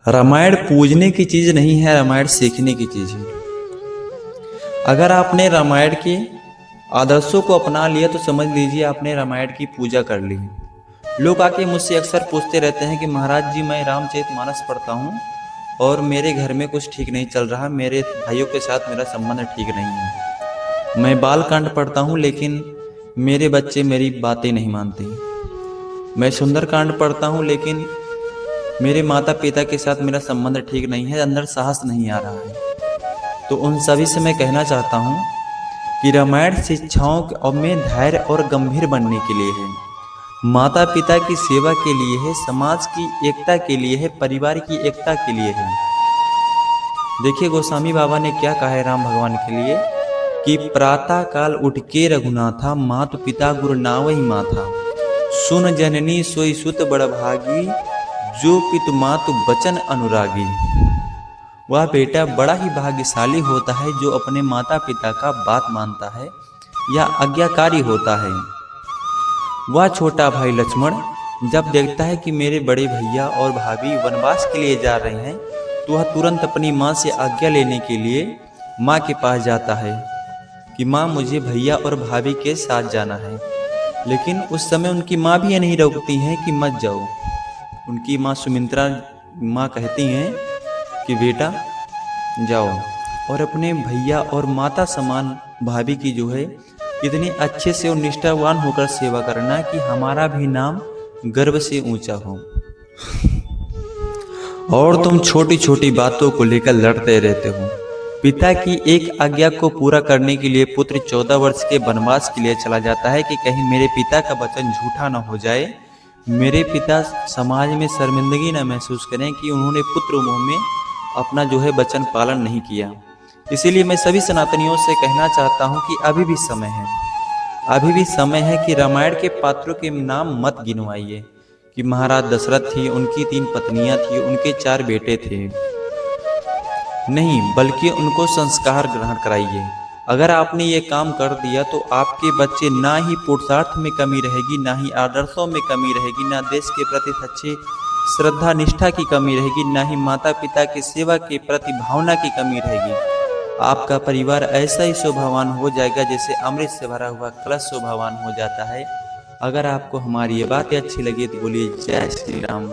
रामायण पूजने की चीज़ नहीं है, रामायण सीखने की चीज़ है। अगर आपने रामायण के आदर्शों को अपना लिया तो समझ लीजिए आपने रामायण की पूजा कर ली। लोग आके मुझसे अक्सर पूछते रहते हैं कि महाराज जी मैं रामचरितमानस पढ़ता हूँ और मेरे घर में कुछ ठीक नहीं चल रहा, मेरे भाइयों के साथ मेरा संबंध ठीक नहीं है। मैं बालकांड पढ़ता हूँ लेकिन मेरे बच्चे मेरी बातें नहीं मानते। मैं सुंदरकांड पढ़ता हूँ लेकिन मेरे माता पिता के साथ मेरा संबंध ठीक नहीं है, अंदर साहस नहीं आ रहा है। तो उन सभी से मैं कहना चाहता हूँ कि रामायण शिक्षाओं और में धैर्य और गंभीर बनने के लिए है, माता पिता की सेवा के लिए है, समाज की एकता के लिए है, परिवार की एकता के लिए है। देखिए गोस्वामी बाबा ने क्या कहा है राम भगवान के लिए कि प्रातः काल उठ के रघुनाथा, मातु पिता गुरु नावहि माथा, सुन जननी सोई सुत बड़भागी, जो पितु मातु बचन अनुरागी। वह बेटा बड़ा ही भाग्यशाली होता है जो अपने माता पिता का बात मानता है या आज्ञाकारी होता है। वह छोटा भाई लक्ष्मण जब देखता है कि मेरे बड़े भैया और भाभी वनवास के लिए जा रहे हैं तो वह तुरंत अपनी माँ से आज्ञा लेने के लिए माँ के पास जाता है कि माँ मुझे भैया और भाभी के साथ जाना है। लेकिन उस समय उनकी माँ भी ये नहीं रोकती हैं कि मत जाओ। उनकी माँ सुमित्रा माँ कहती हैं कि बेटा जाओ और अपने भैया और माता समान भाभी की जो है इतने अच्छे से और निष्ठावान होकर सेवा करना कि हमारा भी नाम गर्व से ऊंचा हो। और तुम छोटी छोटी बातों को लेकर लड़ते रहते हो। पिता की एक आज्ञा को पूरा करने के लिए पुत्र 14 वर्ष के वनवास के लिए चला जाता है कि कहीं मेरे पिता का वचन झूठा न हो जाए, मेरे पिता समाज में शर्मिंदगी न महसूस करें कि उन्होंने पुत्र मोह में अपना जो है वचन पालन नहीं किया। इसीलिए मैं सभी सनातनियों से कहना चाहता हूँ कि अभी भी समय है, अभी भी समय है कि रामायण के पात्रों के नाम मत गिनवाइए कि महाराज दशरथ थी, उनकी 3 पत्नियां थी, उनके 4 बेटे थे। नहीं, बल्कि उनको संस्कार ग्रहण कराइए। अगर आपने ये काम कर दिया तो आपके बच्चे ना ही पुरुषार्थ में कमी रहेगी, ना ही आदर्शों में कमी रहेगी, ना देश के प्रति सच्चे श्रद्धा निष्ठा की कमी रहेगी, ना ही माता पिता की सेवा के प्रति भावना की कमी रहेगी। आपका परिवार ऐसा ही शोभावान हो जाएगा जैसे अमृत से भरा हुआ कलश शोभावान हो जाता है। अगर आपको हमारी ये बातें अच्छी लगी तो बोलिए जय श्री राम।